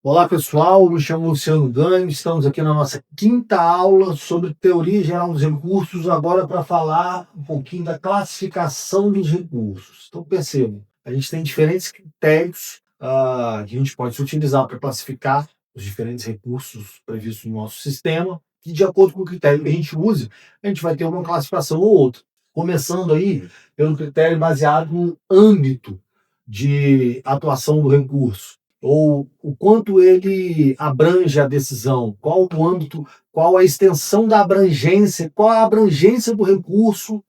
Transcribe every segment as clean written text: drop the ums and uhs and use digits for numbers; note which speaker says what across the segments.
Speaker 1: Olá pessoal, me chamo Luciano Ganho, estamos aqui na nossa quinta aula sobre teoria geral dos recursos, agora para falar um pouquinho da classificação dos recursos. Então percebam, a gente tem diferentes critérios que a gente pode utilizar para classificar os diferentes recursos previstos no nosso sistema, e de acordo com o critério que a gente use, a gente vai ter uma classificação ou outra. Começando aí pelo critério baseado no âmbito de atuação do recurso, ou o quanto ele abrange a decisão, qual o âmbito, qual a extensão da abrangência, qual a abrangência do recurso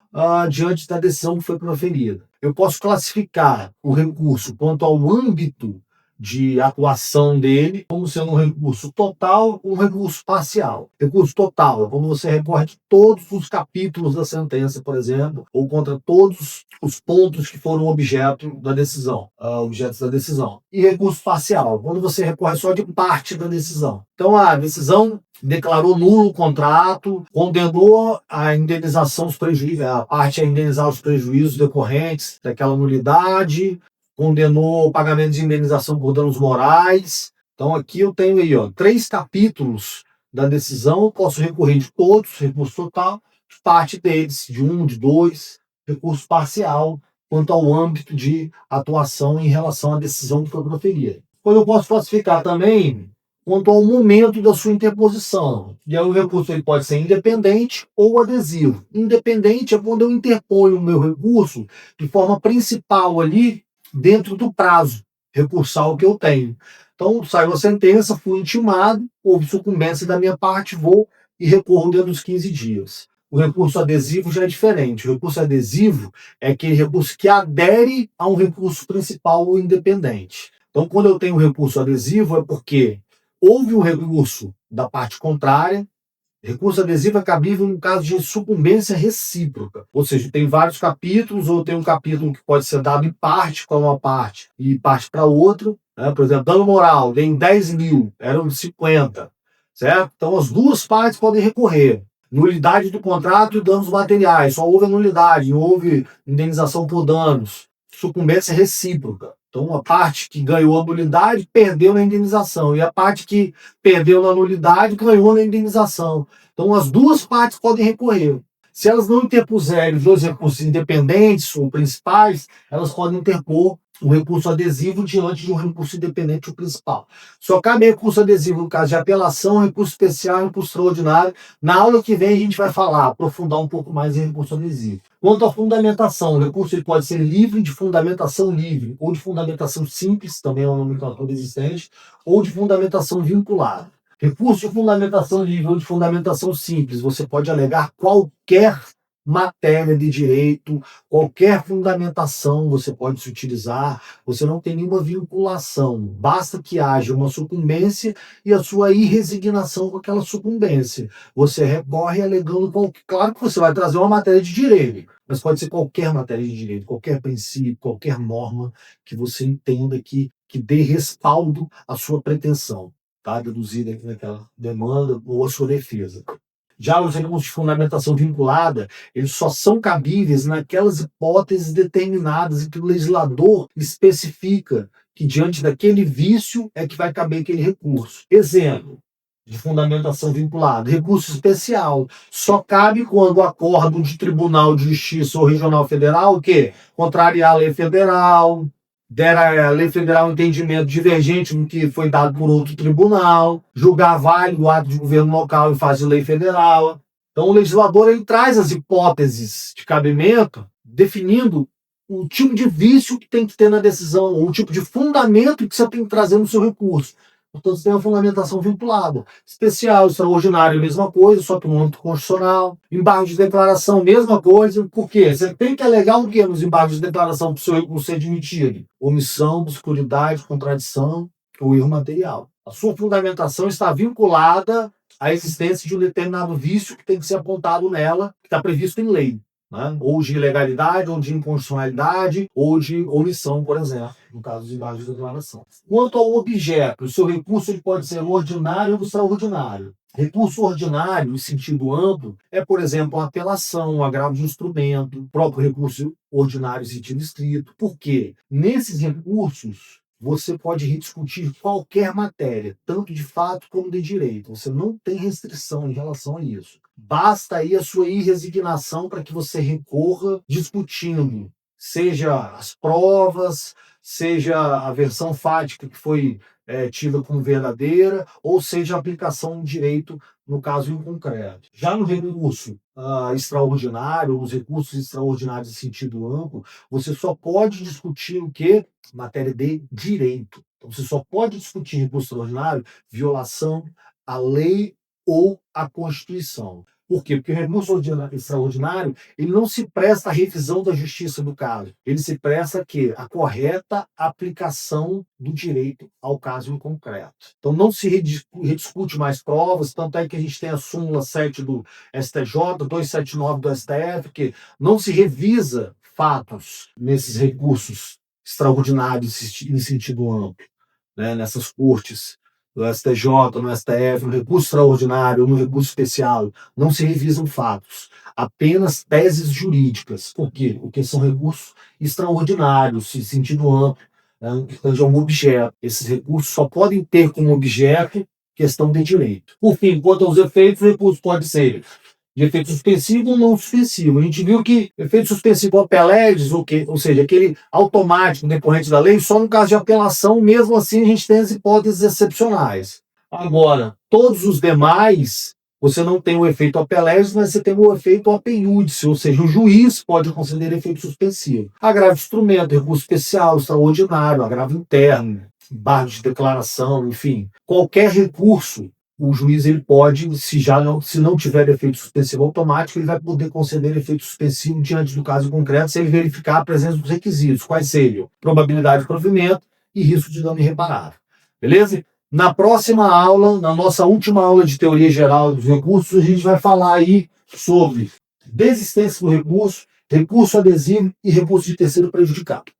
Speaker 1: diante da decisão que foi proferida. Eu posso classificar o recurso quanto ao âmbito de atuação dele, como sendo um recurso total ou um recurso parcial. Recurso total é quando você recorre de todos os capítulos da sentença, por exemplo, ou contra todos os pontos que foram objeto da decisão, objetos da decisão. E recurso parcial, quando você recorre só de parte da decisão. Então, a decisão declarou nulo o contrato, condenou a indenização dos prejuízos, a parte a indenizar os prejuízos decorrentes daquela nulidade, condenou o pagamento de indenização por danos morais. Então aqui eu tenho aí, 3 capítulos da decisão, posso recorrer de todos, recurso total, parte deles, de 1, de 2, recurso parcial, quanto ao âmbito de atuação em relação à decisão que foi proferida. Depois eu posso classificar também quanto ao momento da sua interposição. E aí o recurso ele pode ser independente ou adesivo. Independente é quando eu interponho o meu recurso de forma principal ali, dentro do prazo recursal que eu tenho. Então, saiu a sentença, fui intimado, houve sucumbência da minha parte, vou e recorro dentro dos 15 dias. O recurso adesivo já é diferente. O recurso adesivo é aquele recurso que adere a um recurso principal ou independente. Então, quando eu tenho um recurso adesivo, é porque houve um recurso da parte contrária. Recurso adesivo é cabível no caso de sucumbência recíproca. Ou seja, tem vários capítulos, ou tem um capítulo que pode ser dado em parte para uma parte e parte para outra. Né? Por exemplo, dano moral, tem 10 mil, eram 50. Certo? Então, as duas partes podem recorrer. Nulidade do contrato e danos materiais. Só houve a nulidade, não houve indenização por danos. Sucumbência recíproca. Então, a parte que ganhou a nulidade perdeu na indenização, e a parte que perdeu na nulidade ganhou na indenização. Então, as duas partes podem recorrer. Se elas não interpuserem os dois recursos independentes ou principais, elas podem interpor um recurso adesivo diante de um recurso independente ou principal. Só cabe recurso adesivo no caso de apelação, recurso especial, recurso extraordinário. Na aula que vem a gente vai falar, aprofundar um pouco mais em recurso adesivo. Quanto à fundamentação, o recurso ele pode ser livre, de fundamentação livre, ou de fundamentação simples, também é uma nomenclatura existente, ou de fundamentação vinculada. Recurso de fundamentação livre ou de fundamentação simples, você pode alegar qualquer matéria de direito, qualquer fundamentação você pode se utilizar, você não tem nenhuma vinculação, basta que haja uma sucumbência e a sua irresignação com aquela sucumbência. Você recorre alegando qualquer... Claro que você vai trazer uma matéria de direito, mas pode ser qualquer matéria de direito, qualquer princípio, qualquer norma que você entenda que dê respaldo à sua pretensão, tá? Deduzida aqui naquela demanda ou à sua defesa. Já os recursos de fundamentação vinculada, eles só são cabíveis naquelas hipóteses determinadas em que o legislador especifica que diante daquele vício é que vai caber aquele recurso. Exemplo de fundamentação vinculada, recurso especial. Só cabe quando o acordo de Tribunal de Justiça ou Regional Federal, o quê? Contrariar a lei federal, der a lei federal um entendimento divergente do que foi dado por outro tribunal, julgar válido o ato de governo local em fase de lei federal. Então o legislador ele traz as hipóteses de cabimento, definindo o tipo de vício que tem que ter na decisão, ou o tipo de fundamento que você tem que trazer no seu recurso. Portanto, você tem uma fundamentação vinculada. Especial, extraordinário, mesma coisa, só para um âmbito constitucional. Embargos de declaração, mesma coisa. Por quê? Você tem que alegar o quê nos embargos de declaração para o seu recurso ser admitido? Omissão, obscuridade, contradição ou erro material. A sua fundamentação está vinculada à existência de um determinado vício que tem que ser apontado nela, que está previsto em lei. Né? Ou de ilegalidade, ou de inconstitucionalidade, ou de omissão, por exemplo, no caso dos embargos de declaração. Quanto ao objeto, o seu recurso ele pode ser ordinário ou extraordinário. Recurso ordinário, em sentido amplo, é, por exemplo, a apelação, o agravo de instrumento, o próprio recurso ordinário em sentido estrito. Por quê? Nesses recursos, você pode rediscutir qualquer matéria, tanto de fato como de direito. Você não tem restrição em relação a isso. Basta aí a sua irresignação para que você recorra discutindo, seja as provas, seja a versão fática que foi tida como verdadeira, ou seja a aplicação do direito no caso em concreto. Já no recurso extraordinário, os recursos extraordinários em sentido amplo, você só pode discutir o quê? Matéria de direito. Então, você só pode discutir recurso extraordinário violação à lei ou à Constituição. Por quê? Porque o recurso extraordinário ele não se presta à revisão da justiça do caso. Ele se presta a correta aplicação do direito ao caso em concreto. Então não se rediscute mais provas, tanto é que a gente tem a súmula 7 do STJ, 279 do STF, que não se revisa fatos nesses recursos extraordinários em sentido amplo, né? Nessas cortes do STJ, no STF, no recurso extraordinário, no recurso especial, não se revisam fatos, apenas teses jurídicas. Por quê? Porque são recursos extraordinários, em sentido amplo, né? Que tange um objeto. Esses recursos só podem ter como objeto questão de direito. Por fim, quanto aos efeitos, o recurso pode ser de efeito suspensivo ou não suspensivo. A gente viu que efeito suspensivo apelegis, ou seja, aquele automático decorrente da lei, só no caso de apelação, mesmo assim a gente tem as hipóteses excepcionais. Agora, todos os demais, você não tem o efeito apelegis, mas você tem o efeito apeiúdice, ou seja, o juiz pode conceder efeito suspensivo. Agravo de instrumento, recurso especial, extraordinário, agravo interno, embargo de declaração, enfim. Qualquer recurso o juiz ele pode, se não tiver efeito suspensivo automático, ele vai poder conceder efeito suspensivo diante do caso concreto se ele verificar a presença dos requisitos, quais seriam probabilidade de provimento e risco de dano irreparável. Beleza? Na próxima aula, na nossa última aula de teoria geral dos recursos, a gente vai falar aí sobre desistência do recurso, recurso adesivo e recurso de terceiro prejudicado.